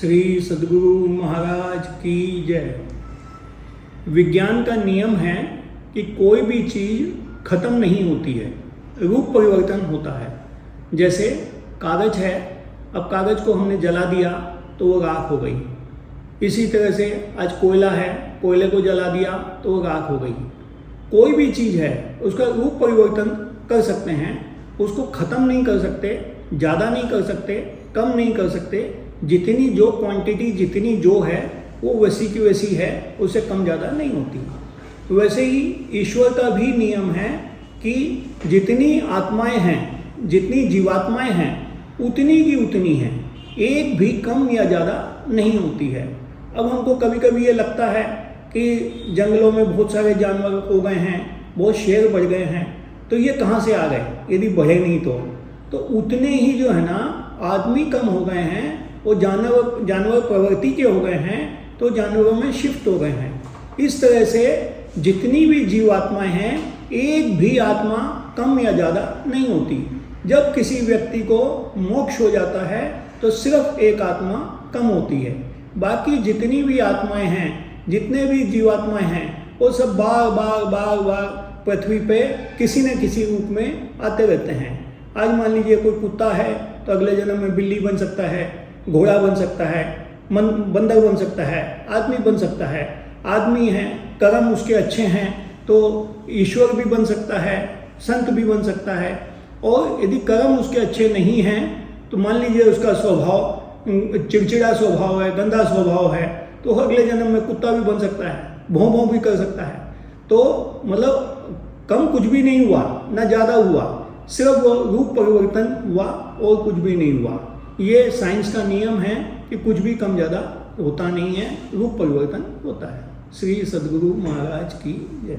श्री सद्गुरु महाराज की जय। विज्ञान का नियम है कि कोई भी चीज़ खत्म नहीं होती है, रूप परिवर्तन होता है। जैसे कागज है, अब कागज को हमने जला दिया तो वो राख हो गई। इसी तरह से आज कोयला है, कोयले को जला दिया तो वो राख हो गई। कोई भी चीज़ है उसका रूप परिवर्तन कर सकते हैं, उसको ख़त्म नहीं कर सकते, ज़्यादा नहीं कर सकते, कम नहीं कर सकते। जितनी जो क्वांटिटी जितनी जो है वो वैसी की वैसी है, उससे कम ज़्यादा नहीं होती। वैसे ही ईश्वर का भी नियम है कि जितनी आत्माएं हैं, जितनी जीवात्माएं हैं, उतनी की उतनी हैं, एक भी कम या ज़्यादा नहीं होती है। अब हमको कभी कभी ये लगता है कि जंगलों में बहुत सारे जानवर हो गए हैं, बहुत शेर बढ़ गए हैं, तो ये कहाँ से आ गए यदि बढ़े नहीं तो उतने ही जो है ना आदमी कम हो गए हैं, वो जानवर प्रवृत्ति के हो गए हैं तो जानवरों में शिफ्ट हो गए हैं। इस तरह से जितनी भी जीवात्माएं हैं, एक भी आत्मा कम या ज़्यादा नहीं होती। जब किसी व्यक्ति को मोक्ष हो जाता है तो सिर्फ एक आत्मा कम होती है। बाकी जितनी भी आत्माएं हैं, जितने भी जीवात्माएं हैं, वो सब बार बार पृथ्वी पे किसी न किसी रूप में आते रहते हैं। आज मान लीजिए कोई कुत्ता है तो अगले जन्म में बिल्ली बन सकता है, घोड़ा बन सकता है, बंदर बन सकता है, आदमी बन सकता है। आदमी है, कर्म उसके अच्छे हैं तो ईश्वर भी बन सकता है, संत भी बन सकता है। और यदि कर्म उसके अच्छे नहीं हैं तो मान लीजिए उसका स्वभाव चिड़चिड़ा स्वभाव है, गंदा स्वभाव है, तो अगले जन्म में कुत्ता भी बन सकता है, भौं भौं भी कर सकता है। तो मतलब कम कुछ भी नहीं हुआ, ना ज़्यादा हुआ, सिर्फ वो रूप परिवर्तन हुआ और कुछ भी नहीं हुआ। ये साइंस का नियम है कि कुछ भी कम ज़्यादा होता नहीं है, रूप परिवर्तन होता है। श्री सद्गुरु महाराज की जय।